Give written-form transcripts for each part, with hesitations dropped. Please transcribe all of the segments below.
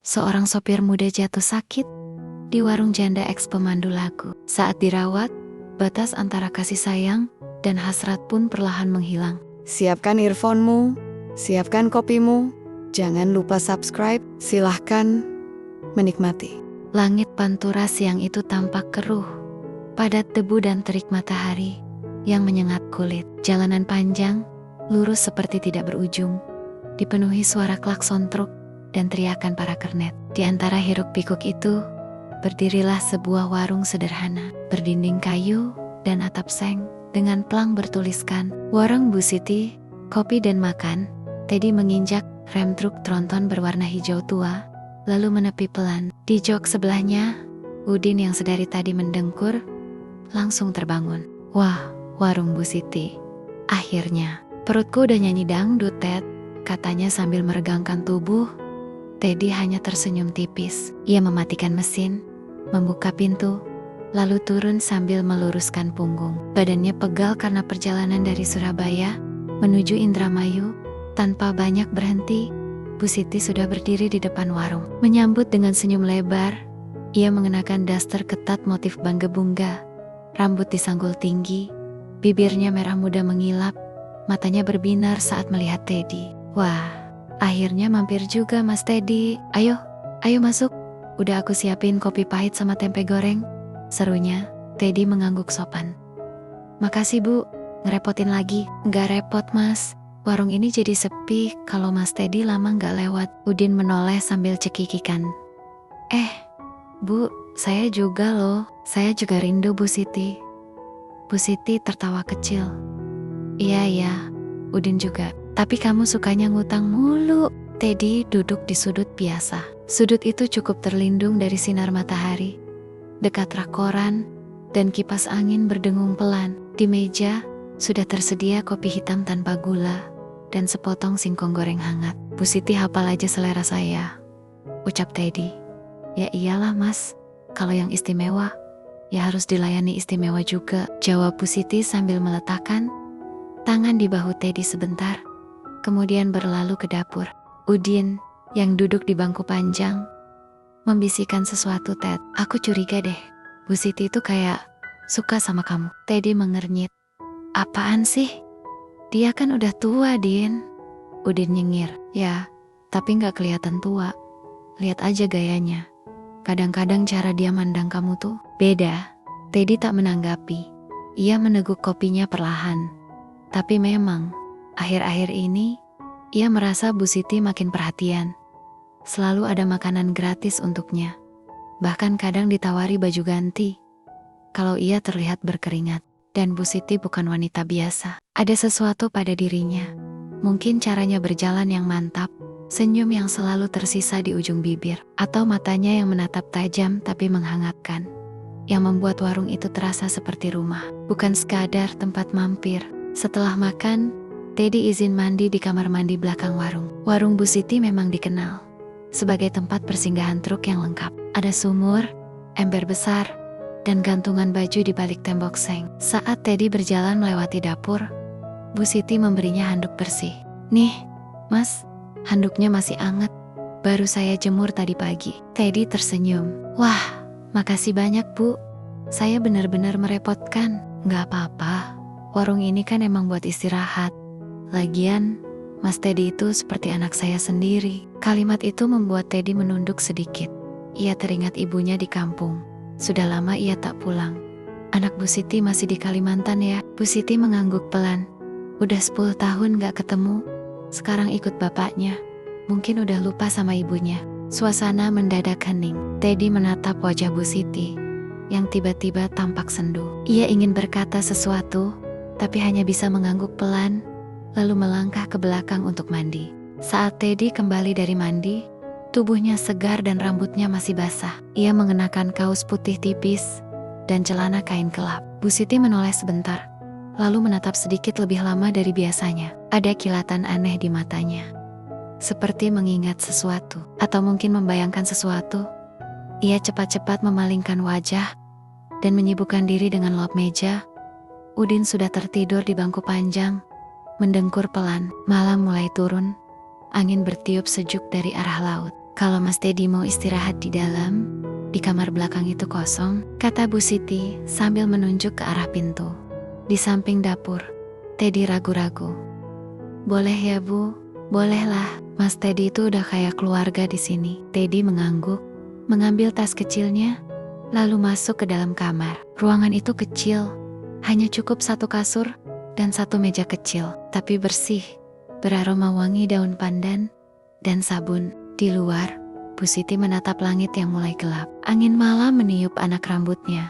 seorang sopir muda jatuh sakit di warung janda eks pemandu lagu. Saat dirawat, batas antara kasih sayang dan hasrat pun perlahan menghilang. Siapkan earphone-mu, siapkan kopimu, jangan lupa subscribe, silahkan menikmati. Langit Pantura siang itu tampak keruh, padat debu dan terik matahari yang menyengat kulit. Jalanan panjang, lurus seperti tidak berujung, dipenuhi suara klakson truk dan teriakan para kernet. Di antara hiruk-pikuk itu, berdirilah sebuah warung sederhana, berdinding kayu dan atap seng, dengan plang bertuliskan, "Warung Bu Siti, Kopi dan Makan." Teddy menginjak rem truk tronton berwarna hijau tua, lalu menepi pelan. Di jok sebelahnya, Udin yang sedari tadi mendengkur, langsung terbangun. "Wah, warung Bu Siti. Akhirnya, perutku udah nyanyi dangdut, Ted," katanya sambil meregangkan tubuh. Teddy hanya tersenyum tipis. Ia mematikan mesin, membuka pintu, lalu turun sambil meluruskan punggung. Badannya pegal karena perjalanan dari Surabaya menuju Indramayu. Tanpa banyak berhenti, Bu Siti sudah berdiri di depan warung. Menyambut dengan senyum lebar, ia mengenakan daster ketat motif bangga-bunga, rambut disanggul tinggi, bibirnya merah muda mengilap, matanya berbinar saat melihat Teddy. "Wah, akhirnya mampir juga Mas Teddy. Ayo masuk. Udah aku siapin kopi pahit sama tempe goreng," serunya. Teddy mengangguk sopan. "Makasih Bu, ngerepotin lagi." "Nggak repot Mas, warung ini jadi sepi kalau Mas Teddy lama nggak lewat." Udin menoleh sambil cekikikan. Bu, saya juga loh. Saya juga rindu Bu Siti." Bu Siti tertawa kecil. Iya, Udin juga. "Tapi kamu sukanya ngutang mulu." Teddy duduk di sudut biasa. Sudut itu cukup terlindung dari sinar matahari, dekat rak koran, dan kipas angin berdengung pelan. Di meja, sudah tersedia kopi hitam tanpa gula, dan sepotong singkong goreng hangat. "Bu Siti hafal aja selera saya," ucap Teddy. "Ya iyalah Mas, kalau yang istimewa, ya harus dilayani istimewa juga," jawab Bu Siti sambil meletakkan tangan di bahu Teddy sebentar, kemudian berlalu ke dapur. Udin, yang duduk di bangku panjang, membisikkan sesuatu. "Ted, aku curiga deh, Bu Siti itu kayak suka sama kamu." Teddy mengernyit. "Apaan sih? Dia kan udah tua, Din." Udin nyengir. "Ya, tapi gak kelihatan tua. Lihat aja gayanya. Kadang-kadang cara dia mandang kamu tuh beda." Teddy tak menanggapi. Ia meneguk kopinya perlahan. Tapi memang, akhir-akhir ini, ia merasa Bu Siti makin perhatian. Selalu ada makanan gratis untuknya. Bahkan kadang ditawari baju ganti kalau ia terlihat berkeringat. Dan Bu Siti bukan wanita biasa. Ada sesuatu pada dirinya. Mungkin caranya berjalan yang mantap, senyum yang selalu tersisa di ujung bibir, atau matanya yang menatap tajam tapi menghangatkan, yang membuat warung itu terasa seperti rumah, bukan sekadar tempat mampir. Setelah makan, Teddy izin mandi di kamar mandi belakang warung. Warung Bu Siti memang dikenal sebagai tempat persinggahan truk yang lengkap. Ada sumur, ember besar, dan gantungan baju di balik tembok seng. Saat Teddy berjalan melewati dapur, Bu Siti memberinya handuk bersih. "Nih, Mas, handuknya masih anget. Baru saya jemur tadi pagi." Teddy tersenyum. "Wah, makasih banyak Bu. Saya benar-benar merepotkan." "Nggak apa-apa. Warung ini kan emang buat istirahat. Lagian, Mas Teddy itu seperti anak saya sendiri." Kalimat itu membuat Teddy menunduk sedikit. Ia teringat ibunya di kampung. Sudah lama ia tak pulang. "Anak Bu Siti masih di Kalimantan ya?" Bu Siti mengangguk pelan. "Udah 10 tahun gak ketemu. Sekarang ikut bapaknya. Mungkin udah lupa sama ibunya." Suasana mendadak hening. Teddy menatap wajah Bu Siti yang tiba-tiba tampak sendu. Ia ingin berkata sesuatu, tapi hanya bisa mengangguk pelan, lalu melangkah ke belakang untuk mandi. Saat Teddy kembali dari mandi, tubuhnya segar dan rambutnya masih basah. Ia mengenakan kaos putih tipis dan celana kain gelap. Bu Siti menoleh sebentar, lalu menatap sedikit lebih lama dari biasanya. Ada kilatan aneh di matanya, seperti mengingat sesuatu, atau mungkin membayangkan sesuatu. Ia cepat-cepat memalingkan wajah dan menyibukkan diri dengan lap meja. Udin sudah tertidur di bangku panjang, mendengkur pelan. Malam mulai turun, angin bertiup sejuk dari arah laut. Kalau Mas Teddy mau istirahat di dalam, di kamar belakang itu kosong, kata Bu Siti sambil menunjuk ke arah pintu. Di samping dapur, Teddy ragu-ragu. Boleh ya Bu, bolehlah. Mas Teddy itu udah kayak keluarga di sini. Teddy mengangguk, mengambil tas kecilnya, lalu masuk ke dalam kamar. Ruangan itu kecil, hanya cukup satu kasur dan satu meja kecil, tapi bersih, beraroma wangi daun pandan dan sabun. Di luar, Bu Siti menatap langit yang mulai gelap. Angin malam meniup anak rambutnya,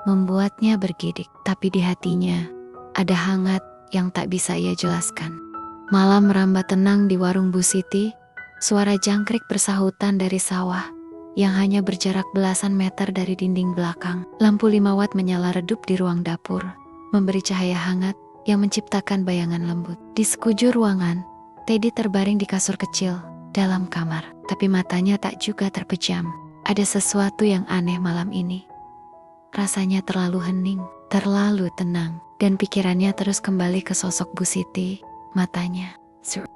membuatnya bergidik, tapi di hatinya ada hangat yang tak bisa ia jelaskan. Malam merambat tenang di warung Bu Siti, suara jangkrik bersahutan dari sawah yang hanya berjarak belasan meter dari dinding belakang. Lampu 5 watt menyala redup di ruang dapur, memberi cahaya hangat yang menciptakan bayangan lembut. Di sekujur ruangan, Teddy terbaring di kasur kecil dalam kamar, tapi matanya tak juga terpejam. Ada sesuatu yang aneh malam ini. Rasanya terlalu hening, terlalu tenang, dan pikirannya terus kembali ke sosok Bu Siti, matanya.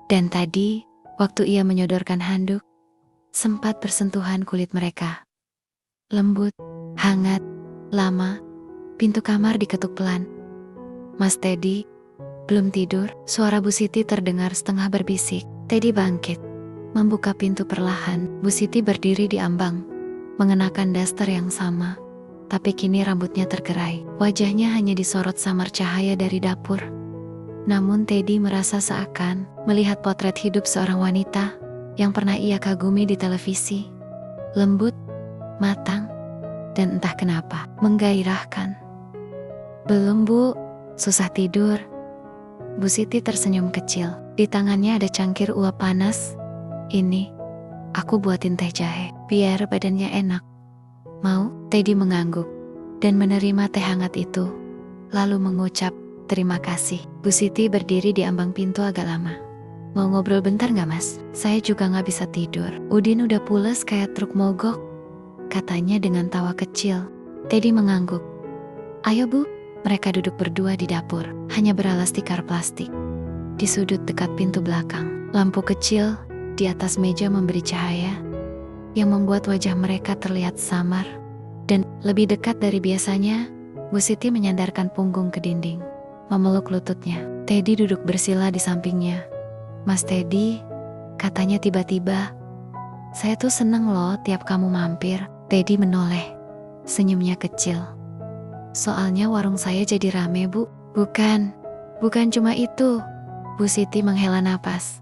Dan tadi, waktu ia menyodorkan handuk, sempat bersentuhan kulit mereka. Lembut, hangat, lama, pintu kamar diketuk pelan. Mas Teddy, belum tidur? Suara Bu Siti terdengar setengah berbisik. Teddy bangkit, membuka pintu perlahan. Bu Siti berdiri di ambang, mengenakan daster yang sama, tapi kini rambutnya tergerai. Wajahnya hanya disorot samar cahaya dari dapur. Namun Teddy merasa seakan melihat potret hidup seorang wanita yang pernah ia kagumi di televisi. Lembut, matang, dan entah kenapa menggairahkan. Belum Bu, susah tidur. Bu Siti tersenyum kecil. Di tangannya ada cangkir uap panas. Ini, aku buatin teh jahe, biar badannya enak. Mau? Teddy mengangguk dan menerima teh hangat itu, lalu mengucap terima kasih. Bu Siti berdiri di ambang pintu agak lama. Mau ngobrol bentar gak Mas? Saya juga gak bisa tidur. Udin udah pules kayak truk mogok, katanya dengan tawa kecil. Teddy mengangguk. Ayo Bu. Mereka duduk berdua di dapur, hanya beralas tikar plastik. Di sudut dekat pintu belakang, lampu kecil di atas meja memberi cahaya yang membuat wajah mereka terlihat samar. Dan lebih dekat dari biasanya, Bu Siti menyandarkan punggung ke dinding, memeluk lututnya. Teddy duduk bersila di sampingnya. Mas Teddy, katanya tiba-tiba, saya tuh seneng loh tiap kamu mampir. Teddy menoleh, senyumnya kecil. Soalnya warung saya jadi rame Bu. Bukan cuma itu. Bu Siti menghela napas.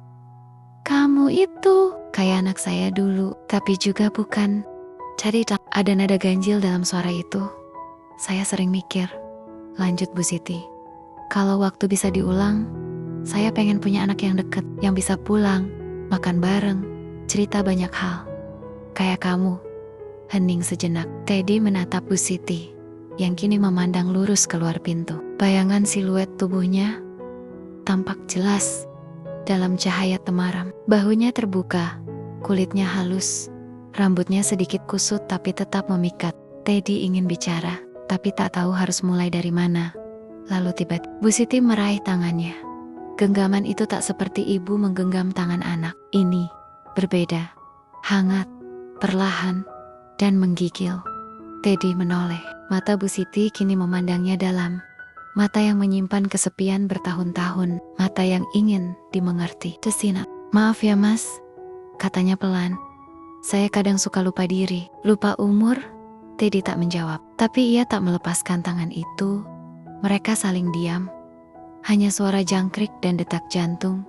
Kamu itu kayak anak saya dulu, tapi juga bukan. Cari ada nada ganjil dalam suara itu. Saya sering mikir, lanjut Bu Siti. Kalau waktu bisa diulang, saya pengen punya anak yang deket, yang bisa pulang, makan bareng, cerita banyak hal. Kayak kamu. Hening sejenak, Teddy menatap Bu Siti yang kini memandang lurus keluar pintu. Bayangan siluet tubuhnya tampak jelas dalam cahaya temaram. Bahunya terbuka, kulitnya halus, rambutnya sedikit kusut tapi tetap memikat. Teddy ingin bicara, tapi tak tahu harus mulai dari mana. Lalu tiba-tiba Bu Siti meraih tangannya. Genggaman itu tak seperti ibu menggenggam tangan anak. Ini berbeda, hangat, perlahan, dan menggigil. Teddy menoleh. Mata Bu Siti kini memandangnya dalam. Mata yang menyimpan kesepian bertahun-tahun. Mata yang ingin dimengerti. Desinap. Maaf ya Mas, katanya pelan. Saya kadang suka lupa diri. Lupa umur? Teddy tak menjawab. Tapi ia tak melepaskan tangan itu. Mereka saling diam. Hanya suara jangkrik dan detak jantung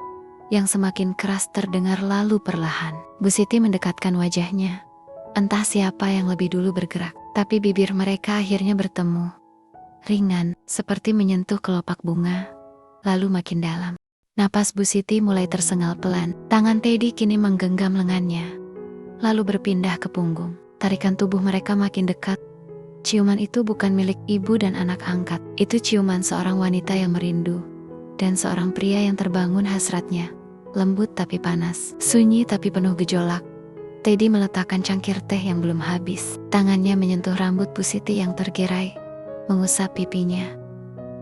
yang semakin keras terdengar lalu perlahan. Bu Siti mendekatkan wajahnya. Entah siapa yang lebih dulu bergerak, tapi bibir mereka akhirnya bertemu. Ringan, seperti menyentuh kelopak bunga, lalu makin dalam. Napas Bu Siti mulai tersengal pelan. Tangan Teddy kini menggenggam lengannya, lalu berpindah ke punggung. Tarikan tubuh mereka makin dekat. Ciuman itu bukan milik ibu dan anak angkat. Itu ciuman seorang wanita yang merindu, dan seorang pria yang terbangun hasratnya. Lembut tapi panas, sunyi tapi penuh gejolak. Teddy meletakkan cangkir teh yang belum habis. Tangannya menyentuh rambut Bu Siti yang tergerai, mengusap pipinya,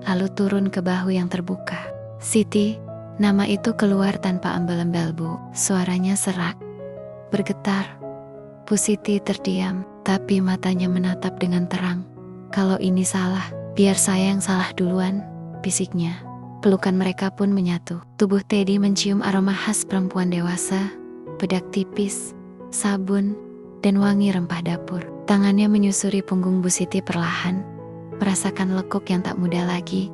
lalu turun ke bahu yang terbuka. Siti, nama itu keluar tanpa embel-embel Bu. Suaranya serak, bergetar. Bu Siti terdiam, tapi matanya menatap dengan terang. Kalau ini salah, biar saya yang salah duluan, bisiknya. Pelukan mereka pun menyatu. Tubuh Teddy mencium aroma khas perempuan dewasa, bedak tipis, sabun, dan wangi rempah dapur. Tangannya menyusuri punggung Bu Siti perlahan, merasakan lekuk yang tak mudah lagi.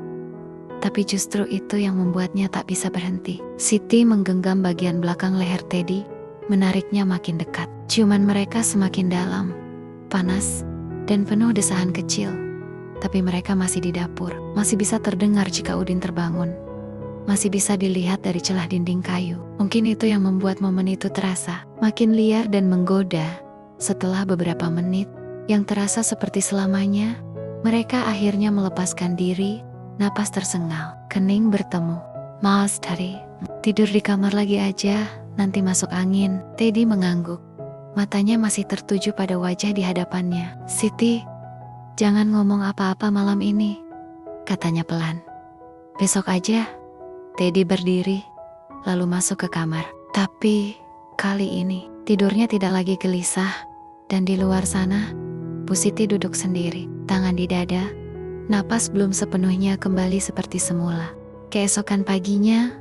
Tapi justru itu yang membuatnya tak bisa berhenti. Siti menggenggam bagian belakang leher Teddy, menariknya makin dekat. Ciuman mereka semakin dalam, panas, dan penuh desahan kecil. Tapi mereka masih di dapur, masih bisa terdengar jika Udin terbangun. Masih bisa dilihat dari celah dinding kayu. Mungkin itu yang membuat momen itu terasa makin liar dan menggoda. Setelah beberapa menit, yang terasa seperti selamanya, mereka akhirnya melepaskan diri, napas tersengal, kening bertemu. Mas Tari, tidur di kamar lagi aja, nanti masuk angin. Teddy mengangguk. Matanya masih tertuju pada wajah di hadapannya. Siti, jangan ngomong apa-apa malam ini, katanya pelan. Besok aja. Teddy berdiri, lalu masuk ke kamar. Tapi kali ini tidurnya tidak lagi gelisah. Dan di luar sana, Bu Siti duduk sendiri, tangan di dada, napas belum sepenuhnya kembali seperti semula. Keesokan paginya,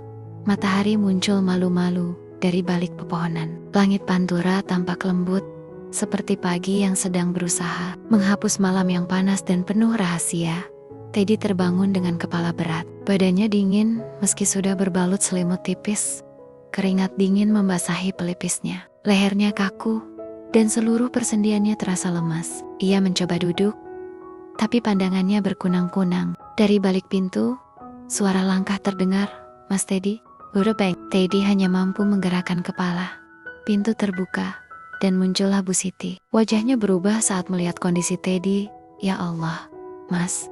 matahari muncul malu-malu dari balik pepohonan. Langit Pantura tampak lembut, seperti pagi yang sedang berusaha menghapus malam yang panas dan penuh rahasia. Teddy terbangun dengan kepala berat. Badannya dingin meski sudah berbalut selimut tipis. Keringat dingin membasahi pelipisnya. Lehernya kaku dan seluruh persendiannya terasa lemas. Ia mencoba duduk, tapi pandangannya berkunang-kunang. Dari balik pintu, suara langkah terdengar. Mas Teddy, udah baik. Teddy hanya mampu menggerakkan kepala. Pintu terbuka dan muncullah Bu Siti. Wajahnya berubah saat melihat kondisi Teddy. Ya Allah, Mas,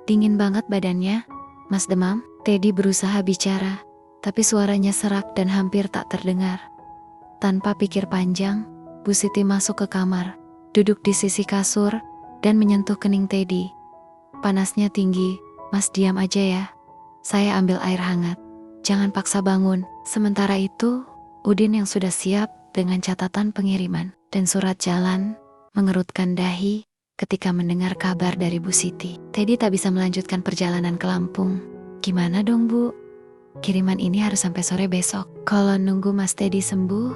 dingin banget badannya. Mas demam? Teddy berusaha bicara, tapi suaranya serak dan hampir tak terdengar. Tanpa pikir panjang, Bu Siti masuk ke kamar, duduk di sisi kasur, dan menyentuh kening Teddy. Panasnya tinggi. Mas diam aja ya. Saya ambil air hangat. Jangan paksa bangun. Sementara itu, Udin yang sudah siap dengan catatan pengiriman dan surat jalan, mengerutkan dahi ketika mendengar kabar dari Bu Siti. Teddy tak bisa melanjutkan perjalanan ke Lampung. Gimana dong Bu? Kiriman ini harus sampai sore besok. Kalau nunggu Mas Teddy sembuh,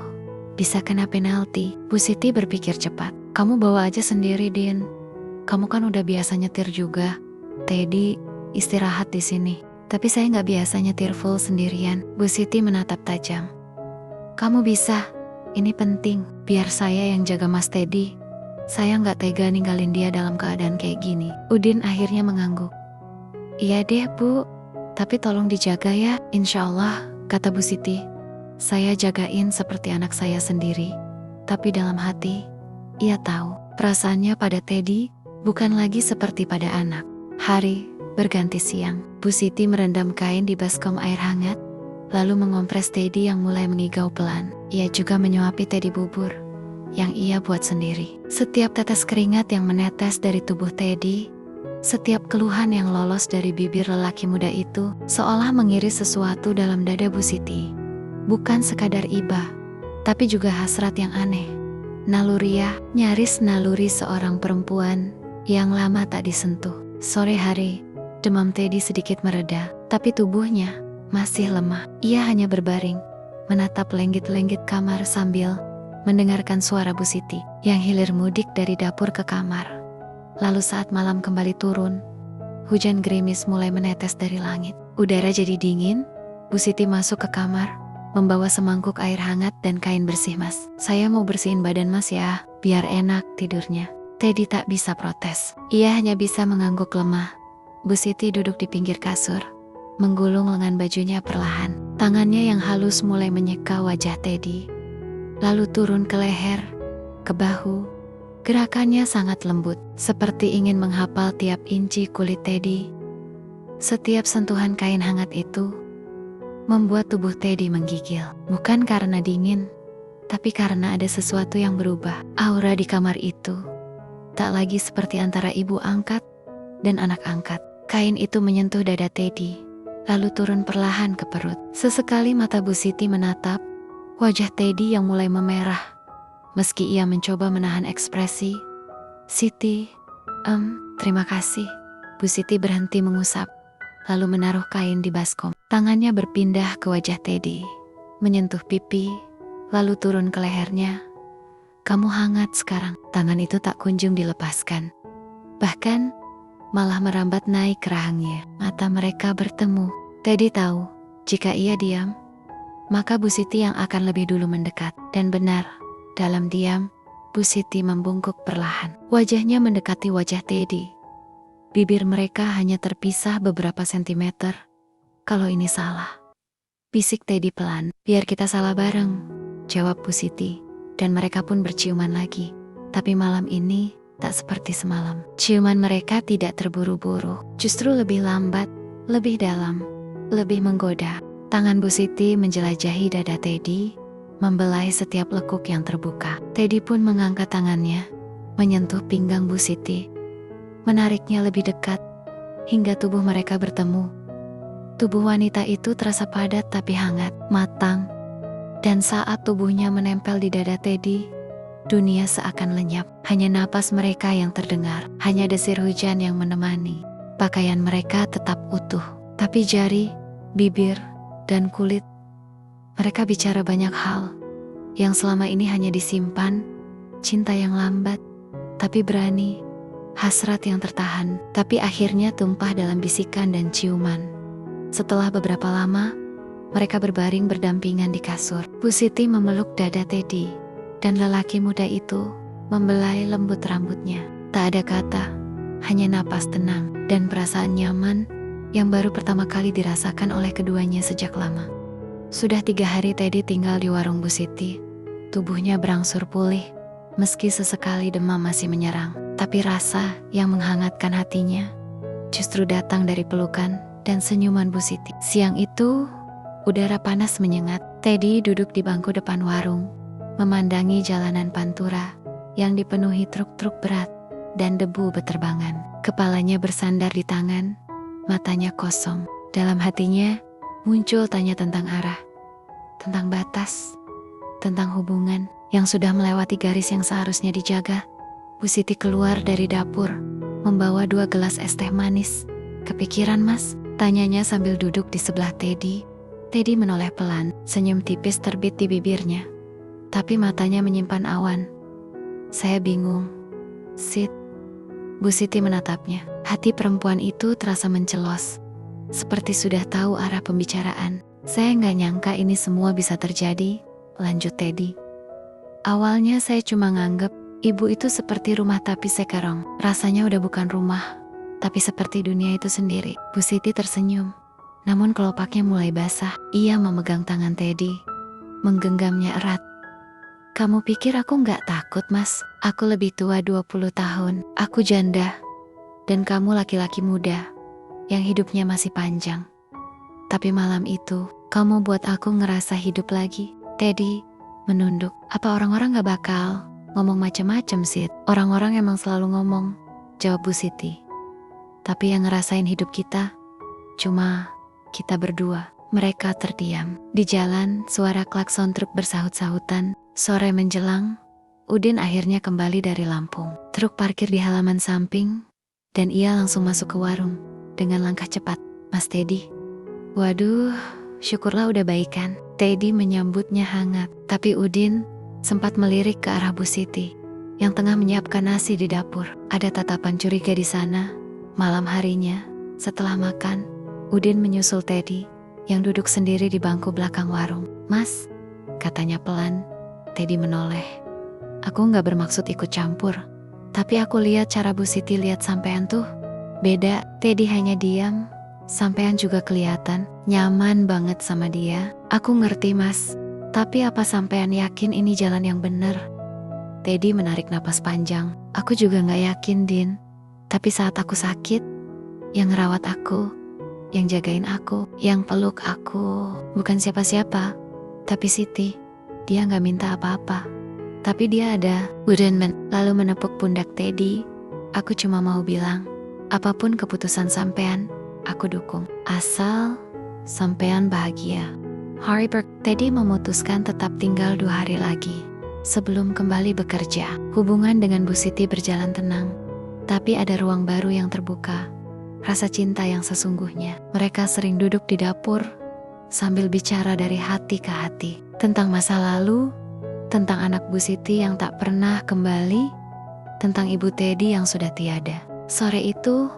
bisa kena penalti. Bu Siti berpikir cepat. Kamu bawa aja sendiri, Din. Kamu kan udah biasa nyetir juga. Teddy istirahat di sini. Tapi saya nggak biasa nyetir full sendirian. Bu Siti menatap tajam. Kamu bisa. Ini penting. Biar saya yang jaga Mas Teddy. Saya nggak tega ninggalin dia dalam keadaan kayak gini. Udin akhirnya mengangguk. Iya deh Bu. Tapi tolong dijaga ya. Insya Allah, kata Bu Siti. Saya jagain seperti anak saya sendiri. Tapi dalam hati, ia tahu perasaannya pada Teddy bukan lagi seperti pada anak. Hari berganti siang. Bu Siti merendam kain di baskom air hangat, lalu mengompres Teddy yang mulai mengigau pelan. Ia juga menyuapi Teddy bubur yang ia buat sendiri. Setiap tetes keringat yang menetes dari tubuh Teddy, setiap keluhan yang lolos dari bibir lelaki muda itu, seolah mengiris sesuatu dalam dada Bu Siti. Bukan sekadar iba, tapi juga hasrat yang aneh. Naluriah, nyaris naluri seorang perempuan yang lama tak disentuh. Sore hari, demam Teddy sedikit mereda, tapi tubuhnya masih lemah. Ia hanya berbaring, menatap lenggit-lenggit kamar sambil mendengarkan suara Bu Siti yang hilir mudik dari dapur ke kamar. Lalu saat malam kembali turun, hujan gerimis mulai menetes dari langit. Udara jadi dingin. Bu Siti masuk ke kamar, membawa semangkuk air hangat dan kain bersih. Mas, saya mau bersihin badan Mas ya, biar enak tidurnya. Teddy tak bisa protes. Ia hanya bisa mengangguk lemah. Bu Siti duduk di pinggir kasur, menggulung lengan bajunya perlahan. Tangannya yang halus mulai menyeka wajah Teddy, lalu turun ke leher, ke bahu. Gerakannya sangat lembut, seperti ingin menghapal tiap inci kulit Teddy. Setiap sentuhan kain hangat itu membuat tubuh Teddy menggigil. Bukan karena dingin, tapi karena ada sesuatu yang berubah. Aura di kamar itu tak lagi seperti antara ibu angkat dan anak angkat. Kain itu menyentuh dada Teddy, lalu turun perlahan ke perut. Sesekali mata Bu Siti menatap wajah Teddy yang mulai memerah Meski ia mencoba menahan ekspresi. Siti, terima kasih. Bu Siti berhenti mengusap, lalu menaruh kain di baskom. Tangannya berpindah ke wajah Teddy, menyentuh pipi, lalu turun ke lehernya. Kamu hangat sekarang. Tangan itu tak kunjung dilepaskan. Bahkan, malah merambat naik ke rahangnya. Mata mereka bertemu. Teddy tahu, jika ia diam, maka Bu Siti yang akan lebih dulu mendekat. Dan benar, dalam diam, Bu Siti membungkuk perlahan. Wajahnya mendekati wajah Teddy. Bibir mereka hanya terpisah beberapa sentimeter. Kalau ini salah, bisik Teddy pelan. Biar kita salah bareng, jawab Bu Siti. Dan mereka pun berciuman lagi. Tapi malam ini tak seperti semalam. Ciuman mereka tidak terburu-buru, justru lebih lambat, lebih dalam, lebih menggoda. Tangan Bu Siti menjelajahi dada Teddy, membelai setiap lekuk yang terbuka. Teddy pun mengangkat tangannya, menyentuh pinggang Bu Siti, menariknya lebih dekat, hingga tubuh mereka bertemu. Tubuh wanita itu terasa padat tapi hangat, matang, dan saat tubuhnya menempel di dada Teddy, dunia seakan lenyap. Hanya napas mereka yang terdengar, hanya desir hujan yang menemani. Pakaian mereka tetap utuh, tapi jari, bibir, dan kulit, mereka bicara banyak hal yang selama ini hanya disimpan. Cinta yang lambat, tapi berani. Hasrat yang tertahan, tapi akhirnya tumpah dalam bisikan dan ciuman. Setelah beberapa lama, mereka berbaring berdampingan di kasur. Bu Siti memeluk dada Teddy, dan lelaki muda itu membelai lembut rambutnya. Tak ada kata, hanya napas tenang dan perasaan nyaman yang baru pertama kali dirasakan oleh keduanya sejak lama. Sudah 3 hari Teddy tinggal di warung Bu Siti. Tubuhnya berangsur pulih, meski sesekali demam masih menyerang. Tapi rasa yang menghangatkan hatinya justru datang dari pelukan dan senyuman Bu Siti. Siang itu, udara panas menyengat. Teddy duduk di bangku depan warung, memandangi jalanan Pantura yang dipenuhi truk-truk berat dan debu beterbangan. Kepalanya bersandar di tangan, matanya kosong. Dalam hatinya muncul tanya tentang arah, tentang batas, tentang hubungan yang sudah melewati garis yang seharusnya dijaga. Bu Siti keluar dari dapur, membawa 2 gelas es teh manis. Kepikiran mas? Tanyanya sambil duduk di sebelah Teddy. Teddy menoleh pelan, senyum tipis terbit di bibirnya. Tapi matanya menyimpan awan. Saya bingung, Sid. Bu Siti menatapnya. Hati perempuan itu terasa mencelos, seperti sudah tahu arah pembicaraan. Saya nggak nyangka ini semua bisa terjadi, lanjut Teddy. Awalnya saya cuma nganggep ibu itu seperti rumah tapi sekarang rasanya udah bukan rumah, tapi seperti dunia itu sendiri. Bu Siti tersenyum, namun kelopaknya mulai basah. Ia memegang tangan Teddy, menggenggamnya erat. Kamu pikir aku nggak takut mas? Aku lebih tua 20 tahun, aku janda, dan kamu laki-laki muda yang hidupnya masih panjang. Tapi malam itu, kamu buat aku ngerasa hidup lagi. Teddy menunduk. Apa orang-orang gak bakal ngomong macem-macem Sid? Orang-orang emang selalu ngomong, jawab Bu Siti. Tapi yang ngerasain hidup kita, cuma kita berdua. Mereka terdiam. Di jalan, suara klakson truk bersahut-sahutan. Sore menjelang, Udin akhirnya kembali dari Lampung. Truk parkir di halaman samping, dan ia langsung masuk ke warung dengan langkah cepat. Mas Teddy. Waduh, syukurlah udah baikan. Teddy menyambutnya hangat, tapi Udin sempat melirik ke arah Bu Siti yang tengah menyiapkan nasi di dapur. Ada tatapan curiga di sana. Malam harinya, setelah makan, Udin menyusul Teddy yang duduk sendiri di bangku belakang warung. Mas, katanya pelan. Teddy menoleh. Aku gak bermaksud ikut campur, tapi aku lihat cara Bu Siti lihat sampean tuh beda. Teddy hanya diam. Sampean juga kelihatan nyaman banget sama dia. Aku ngerti mas, tapi apa sampean yakin ini jalan yang bener? Teddy menarik napas panjang. Aku juga gak yakin Din. Tapi saat aku sakit, yang ngerawat aku, yang jagain aku, yang peluk aku, bukan siapa-siapa, tapi Siti. Dia gak minta apa-apa, tapi dia ada. Udin lalu menepuk pundak Teddy. Aku cuma mau bilang, apapun keputusan sampean, aku dukung. Asal sampean bahagia. Teddy memutuskan tetap tinggal 2 hari lagi. sebelum kembali bekerja. Hubungan dengan Bu Siti berjalan tenang, tapi ada ruang baru yang terbuka. Rasa cinta yang sesungguhnya. Mereka sering duduk di dapur sambil bicara dari hati ke hati. Tentang masa lalu, tentang anak Bu Siti yang tak pernah kembali, tentang Ibu Teddy yang sudah tiada. Sore itu,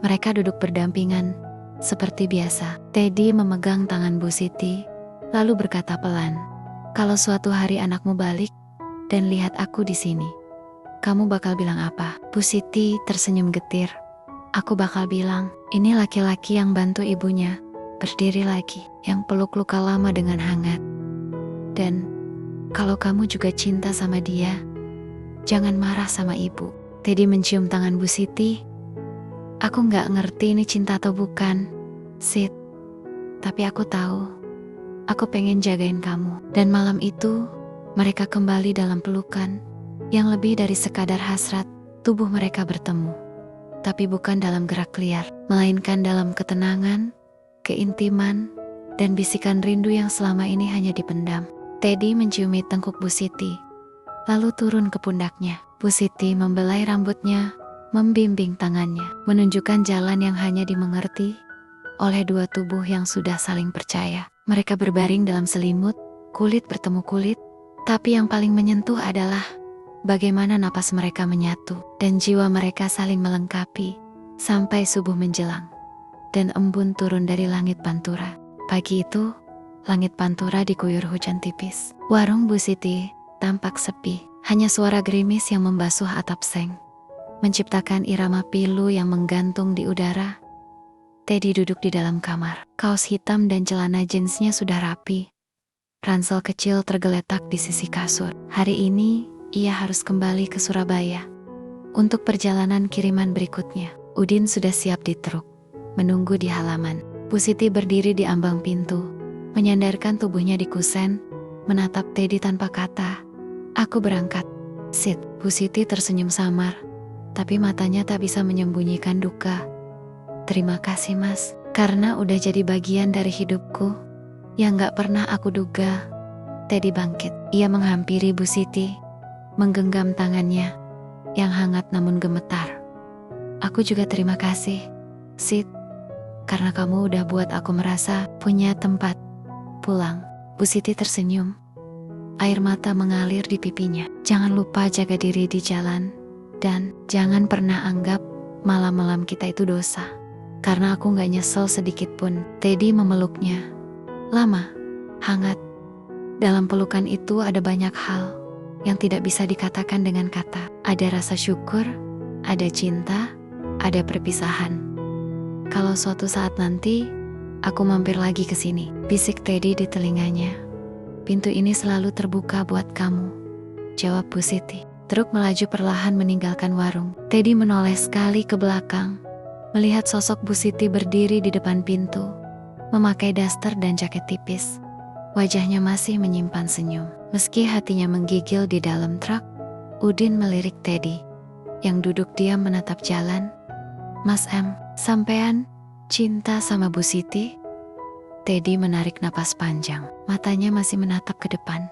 mereka duduk berdampingan. Seperti biasa, Teddy memegang tangan Bu Siti, lalu berkata pelan, "Kalau suatu hari anakmu balik dan lihat aku di sini, kamu bakal bilang apa?" Bu Siti tersenyum getir. "Aku bakal bilang, ini laki-laki yang bantu ibunya berdiri lagi, yang peluk luka lama dengan hangat. Dan kalau kamu juga cinta sama dia, jangan marah sama ibu." Teddy mencium tangan Bu Siti. "Aku gak ngerti ini cinta atau bukan, Sid. Tapi aku tahu, aku pengen jagain kamu." Dan malam itu, mereka kembali dalam pelukan yang lebih dari sekadar hasrat. Tubuh mereka bertemu, tapi bukan dalam gerak liar, melainkan dalam ketenangan, keintiman, dan bisikan rindu yang selama ini hanya dipendam. Teddy menciumi tengkuk Bu Siti, lalu turun ke pundaknya. Bu Siti membelai rambutnya, membimbing tangannya, menunjukkan jalan yang hanya dimengerti oleh dua tubuh yang sudah saling percaya. Mereka berbaring dalam selimut, kulit bertemu kulit, tapi yang paling menyentuh adalah bagaimana napas mereka menyatu dan jiwa mereka saling melengkapi sampai subuh menjelang dan embun turun dari langit Pantura. Pagi itu, langit Pantura diguyur hujan tipis. Warung Bu Siti tampak sepi, hanya suara gerimis yang membasuh atap seng, menciptakan irama pilu yang menggantung di udara. Teddy duduk di dalam kamar. Kaos hitam dan celana jeansnya sudah rapi. Ransel kecil tergeletak di sisi kasur. Hari ini, ia harus kembali ke Surabaya untuk perjalanan kiriman berikutnya. Udin sudah siap di truk, menunggu di halaman. Bu Siti berdiri di ambang pintu, menyandarkan tubuhnya di kusen, menatap Teddy tanpa kata. "Aku berangkat, Sid." Bu Siti tersenyum samar, tapi matanya tak bisa menyembunyikan duka. "Terima kasih, Mas, karena udah jadi bagian dari hidupku yang gak pernah aku duga." Teddy bangkit. Ia menghampiri Bu Siti, menggenggam tangannya yang hangat namun gemetar. "Aku juga terima kasih, Sid, karena kamu udah buat aku merasa punya tempat pulang." Bu Siti tersenyum. Air mata mengalir di pipinya. "Jangan lupa jaga diri di jalan, dan jangan pernah anggap malam-malam kita itu dosa. Karena aku gak nyesel sedikit pun." Teddy memeluknya. Lama, hangat. Dalam pelukan itu ada banyak hal yang tidak bisa dikatakan dengan kata. Ada rasa syukur, ada cinta, ada perpisahan. "Kalau suatu saat nanti, aku mampir lagi ke sini," bisik Teddy di telinganya. "Pintu ini selalu terbuka buat kamu," jawab Bu Siti. Truk melaju perlahan meninggalkan warung. Teddy menoleh sekali ke belakang, melihat sosok Bu Siti berdiri di depan pintu, memakai daster dan jaket tipis. Wajahnya masih menyimpan senyum. Meski hatinya menggigil di dalam truk, Udin melirik Teddy, yang duduk diam menatap jalan. "Mas M, sampean cinta sama Bu Siti?" Teddy menarik napas panjang, matanya masih menatap ke depan.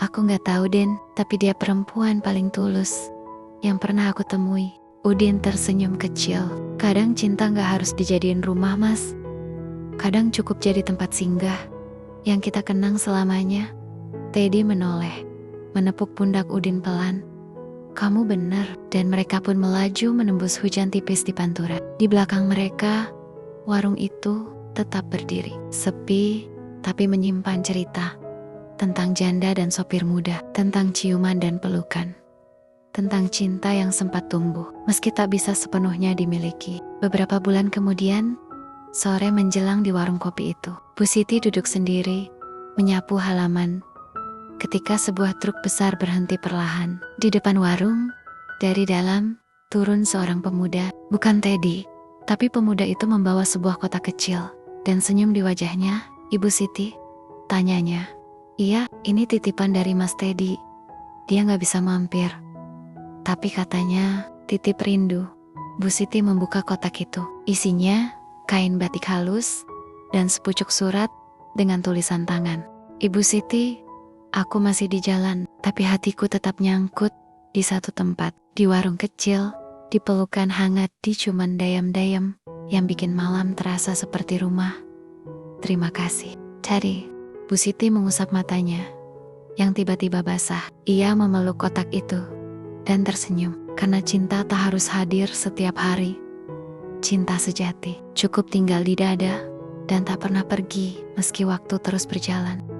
"Aku gak tahu, Den, tapi dia perempuan paling tulus yang pernah aku temui." Udin tersenyum kecil. "Kadang cinta gak harus dijadiin rumah, Mas. Kadang cukup jadi tempat singgah yang kita kenang selamanya." Teddy menoleh, menepuk pundak Udin pelan. "Kamu benar." Dan mereka pun melaju menembus hujan tipis di Pantura. Di belakang mereka, warung itu tetap berdiri, sepi tapi menyimpan cerita tentang janda dan sopir muda, tentang ciuman dan pelukan, tentang cinta yang sempat tumbuh meski tak bisa sepenuhnya dimiliki. Beberapa bulan kemudian, sore menjelang di warung kopi itu, Bu Siti duduk sendiri, menyapu halaman, ketika sebuah truk besar berhenti perlahan. Di depan warung, dari dalam, turun seorang pemuda. Bukan Teddy, tapi pemuda itu membawa sebuah kotak kecil, dan senyum di wajahnya. "Ibu Siti?" tanyanya. "Iya, ini titipan dari Mas Teddy. Dia gak bisa mampir, tapi katanya titip rindu." Bu Siti membuka kotak itu. Isinya kain batik halus dan sepucuk surat dengan tulisan tangan. "Ibu Siti, aku masih di jalan. Tapi hatiku tetap nyangkut di satu tempat, di warung kecil, di pelukan hangat, di cuman dayam-dayam yang bikin malam terasa seperti rumah. Terima kasih. Tadi, Bu Siti mengusap matanya yang tiba-tiba basah. Ia memeluk kotak itu dan tersenyum. Karena cinta tak harus hadir setiap hari. Cinta sejati cukup tinggal di dada dan tak pernah pergi meski waktu terus berjalan.